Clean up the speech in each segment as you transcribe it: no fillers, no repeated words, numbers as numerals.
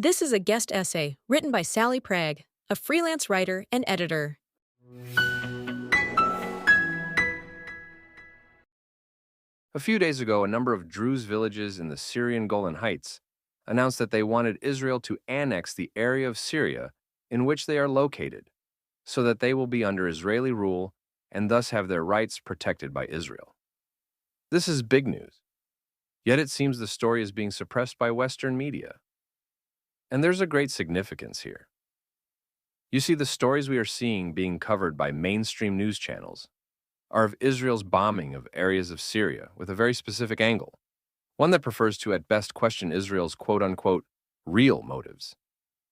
This is a guest essay written by Sally Pragg, a freelance writer and editor. A few days ago, a number of Druze villages in the Syrian Golan Heights announced that they wanted Israel to annex the area of Syria in which they are located, so that they will be under Israeli rule and thus have their rights protected by Israel. This is big news, yet it seems the story is being suppressed by Western media. And there's a great significance here. You see, the stories we are seeing being covered by mainstream news channels are of Israel's bombing of areas of Syria with a very specific angle, one that prefers to at best question Israel's quote-unquote real motives,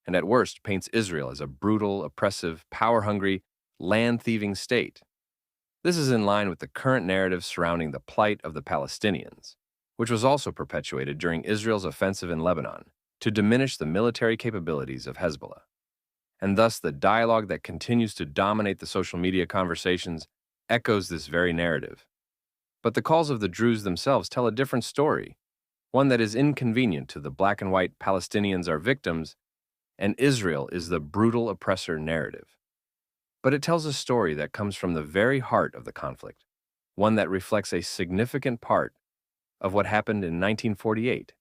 and at worst paints Israel as a brutal, oppressive, power-hungry, land-thieving state. This is in line with the current narrative surrounding the plight of the Palestinians, which was also perpetuated during Israel's offensive in Lebanon to diminish the military capabilities of Hezbollah. And thus the dialogue that continues to dominate the social media conversations echoes this very narrative. But the calls of the Druze themselves tell a different story, one that is inconvenient to the black and white Palestinians are victims and Israel is the brutal oppressor narrative. But it tells a story that comes from the very heart of the conflict, one that reflects a significant part of what happened in 1948,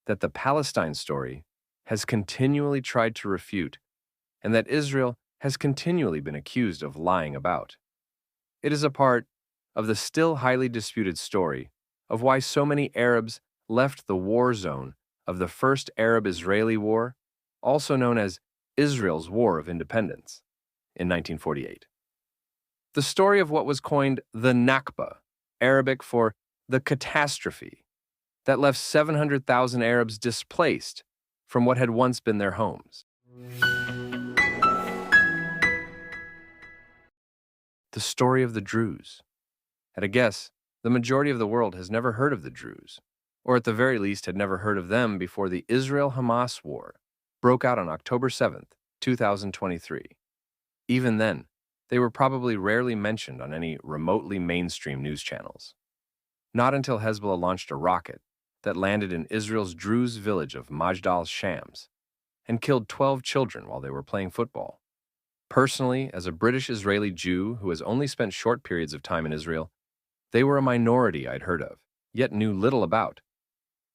that the Palestine story has continually tried to refute, and that Israel has continually been accused of lying about. It is a part of the still highly disputed story of why so many Arabs left the war zone of the First Arab-Israeli War, also known as Israel's War of Independence, in 1948. The story of what was coined the Nakba, Arabic for the catastrophe, that left 700,000 Arabs displaced from what had once been their homes. The story of the Druze. At a guess, the majority of the world has never heard of the Druze, or at the very least had never heard of them before the Israel-Hamas war broke out on October 7th, 2023. Even then, they were probably rarely mentioned on any remotely mainstream news channels. Not until Hezbollah launched a rocket that landed in Israel's Druze village of Majd al-Shams and killed 12 children while they were playing football. Personally, as a British-Israeli Jew who has only spent short periods of time in Israel, they were a minority I'd heard of, yet knew little about.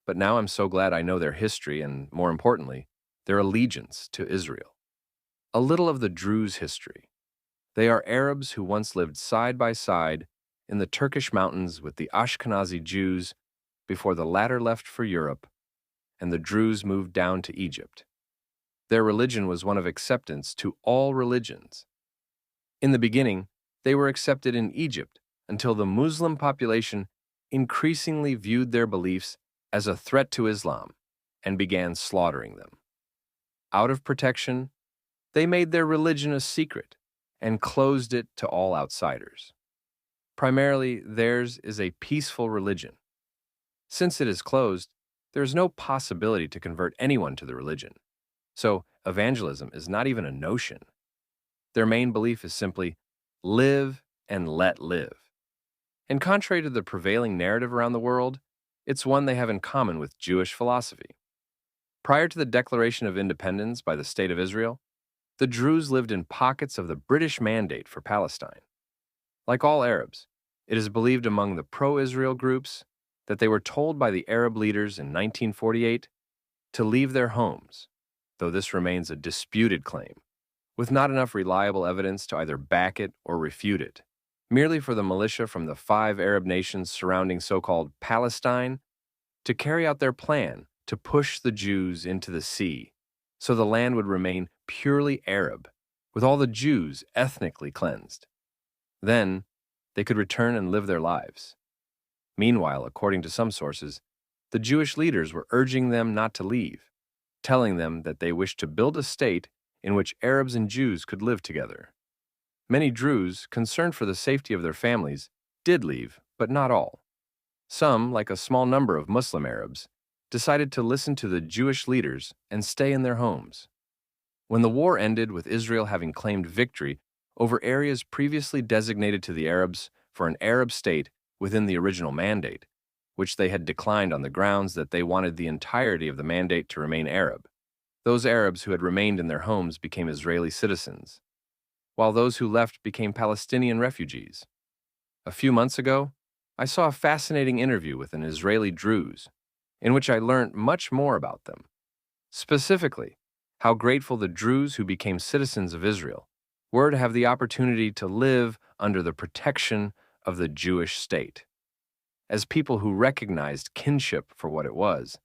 But now I'm so glad I know their history and, more importantly, their allegiance to Israel. A little of the Druze history. They are Arabs who once lived side by side in the Turkish mountains with the Ashkenazi Jews before the latter left for Europe and the Druze moved down to Egypt. Their religion was one of acceptance to all religions. In the beginning, they were accepted in Egypt until the Muslim population increasingly viewed their beliefs as a threat to Islam and began slaughtering them. Out of protection, they made their religion a secret and closed it to all outsiders. Primarily, theirs is a peaceful religion. Since it is closed, there is no possibility to convert anyone to the religion. So, evangelism is not even a notion. Their main belief is simply, live and let live. And contrary to the prevailing narrative around the world, it's one they have in common with Jewish philosophy. Prior to the declaration of independence by the State of Israel, the Druze lived in pockets of the British Mandate for Palestine. Like all Arabs, it is believed among the pro-Israel groups that they were told by the Arab leaders in 1948 to leave their homes, though this remains a disputed claim, with not enough reliable evidence to either back it or refute it, merely for the militia from the 5 Arab nations surrounding so-called Palestine to carry out their plan to push the Jews into the sea, so the land would remain purely Arab, with all the Jews ethnically cleansed. Then, they could return and live their lives. Meanwhile, according to some sources, the Jewish leaders were urging them not to leave, telling them that they wished to build a state in which Arabs and Jews could live together. Many Druze, concerned for the safety of their families, did leave, but not all. Some, like a small number of Muslim Arabs, decided to listen to the Jewish leaders and stay in their homes. When the war ended with Israel having claimed victory over areas previously designated to the Arabs for an Arab state within the original mandate, which they had declined on the grounds that they wanted the entirety of the mandate to remain Arab, Those Arabs who had remained in their homes became Israeli citizens, while those who left became Palestinian refugees. A few months ago, I saw a fascinating interview with an Israeli Druze, in which I learned much more about them. Specifically, how grateful the Druze who became citizens of Israel were to have the opportunity to live under the protection of the Jewish state. As people who recognized kinship for what it was,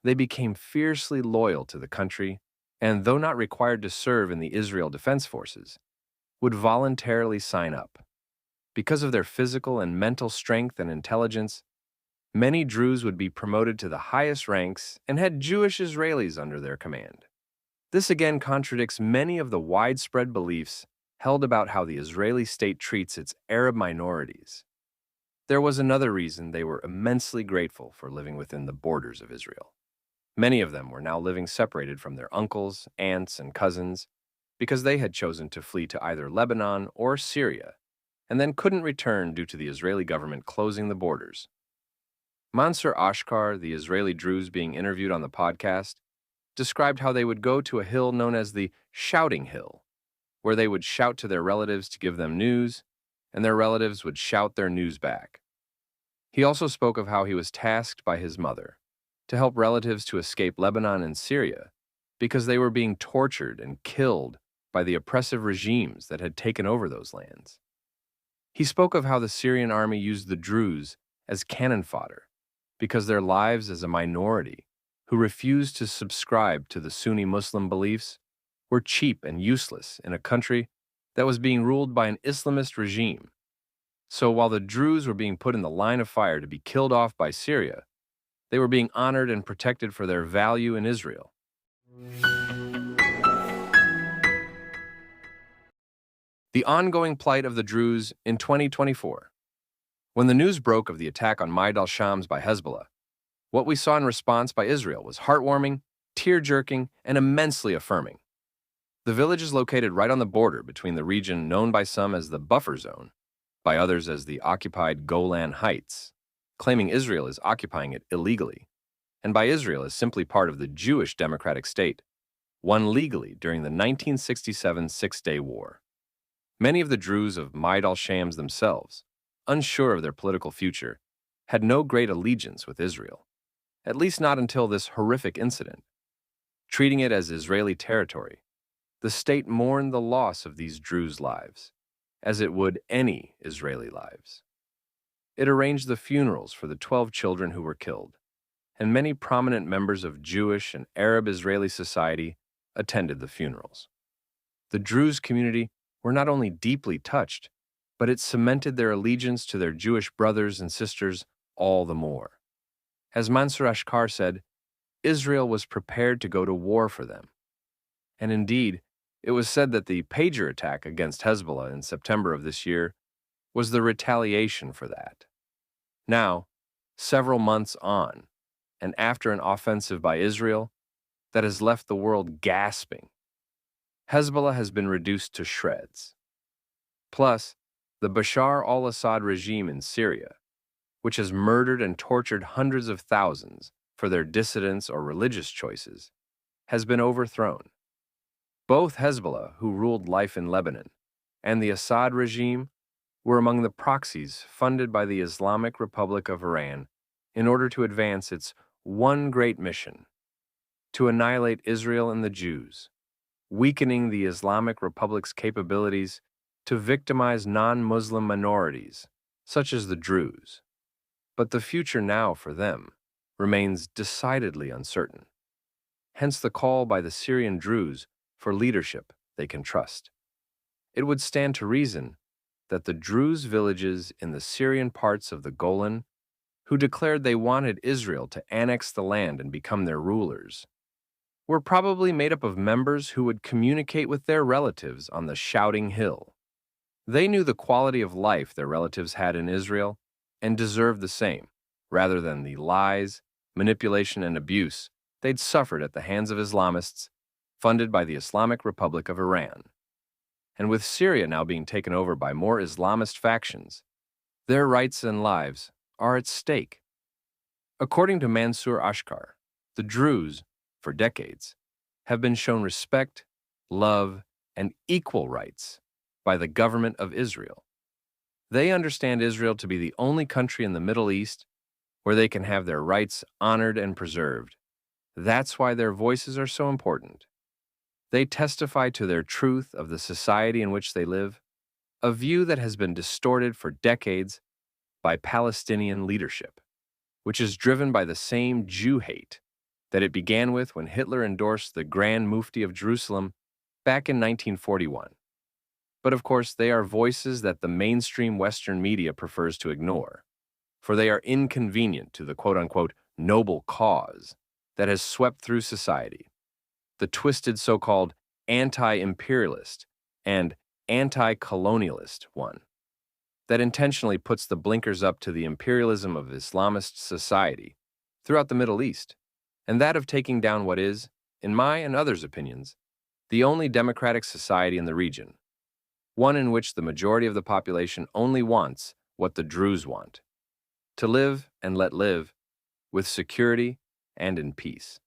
they became fiercely loyal to the country, and though not required to serve in the Israel Defense Forces, would voluntarily sign up. Because of their physical and mental strength and intelligence, many Druze would be promoted to the highest ranks and had Jewish Israelis under their command. This again contradicts many of the widespread beliefs held about how the Israeli state treats its Arab minorities. There was another reason they were immensely grateful for living within the borders of Israel. Many of them were now living separated from their uncles, aunts, and cousins because they had chosen to flee to either Lebanon or Syria and then couldn't return due to the Israeli government closing the borders. Mansour Ashkar, the Israeli Druze being interviewed on the podcast, described how they would go to a hill known as the Shouting Hill, where they would shout to their relatives to give them news, and their relatives would shout their news back. He also spoke of how he was tasked by his mother to help relatives to escape Lebanon and Syria because they were being tortured and killed by the oppressive regimes that had taken over those lands. He spoke of how the Syrian army used the Druze as cannon fodder because their lives as a minority who refused to subscribe to the Sunni Muslim beliefs were cheap and useless in a country that was being ruled by an Islamist regime. So while the Druze were being put in the line of fire to be killed off by Syria, they were being honored and protected for their value in Israel. The ongoing plight of the Druze in 2024. When the news broke of the attack on Maid al-Shams by Hezbollah, what we saw in response by Israel was heartwarming, tear-jerking, and immensely affirming. The village is located right on the border between the region known by some as the buffer zone, by others as the occupied Golan Heights, claiming Israel is occupying it illegally, and by Israel as simply part of the Jewish democratic state, won legally during the 1967 Six-Day War. Many of the Druze of Maid al-Shams themselves, unsure of their political future, had no great allegiance with Israel, at least not until this horrific incident. Treating it as Israeli territory, the state mourned the loss of these Druze lives, as it would any Israeli lives. It arranged the funerals for the 12 children who were killed, and many prominent members of Jewish and Arab Israeli society attended the funerals. The Druze community were not only deeply touched, but it cemented their allegiance to their Jewish brothers and sisters all the more. As Mansour Ashkar said, Israel was prepared to go to war for them. And indeed, it was said that the pager attack against Hezbollah in September of this year was the retaliation for that. Now, several months on, and after an offensive by Israel that has left the world gasping, Hezbollah has been reduced to shreds. Plus, the Bashar al-Assad regime in Syria, which has murdered and tortured hundreds of thousands for their dissidents or religious choices, has been overthrown. Both Hezbollah, who ruled life in Lebanon, and the Assad regime were among the proxies funded by the Islamic Republic of Iran in order to advance its one great mission: to annihilate Israel and the Jews, weakening the Islamic Republic's capabilities to victimize non-Muslim minorities, such as the Druze. But the future now for them remains decidedly uncertain. Hence the call by the Syrian Druze for leadership they can trust. It would stand to reason that the Druze villages in the Syrian parts of the Golan, who declared they wanted Israel to annex the land and become their rulers, were probably made up of members who would communicate with their relatives on the Shouting Hill. They knew the quality of life their relatives had in Israel and deserved the same, rather than the lies, manipulation, and abuse they'd suffered at the hands of Islamists funded by the Islamic Republic of Iran. And with Syria now being taken over by more Islamist factions, their rights and lives are at stake. According to Mansour Ashkar, the Druze, for decades, have been shown respect, love, and equal rights by the government of Israel. They understand Israel to be the only country in the Middle East where they can have their rights honored and preserved. That's why their voices are so important. They testify to their truth of the society in which they live, a view that has been distorted for decades by Palestinian leadership, which is driven by the same Jew hate that it began with when Hitler endorsed the Grand Mufti of Jerusalem back in 1941. But of course, they are voices that the mainstream Western media prefers to ignore, for they are inconvenient to the quote-unquote noble cause that has swept through society, the twisted so-called anti-imperialist and anti-colonialist one that intentionally puts the blinkers up to the imperialism of Islamist society throughout the Middle East, and that of taking down what is, in my and others' opinions, the only democratic society in the region, one in which the majority of the population only wants what the Druze want: to live and let live with security and in peace.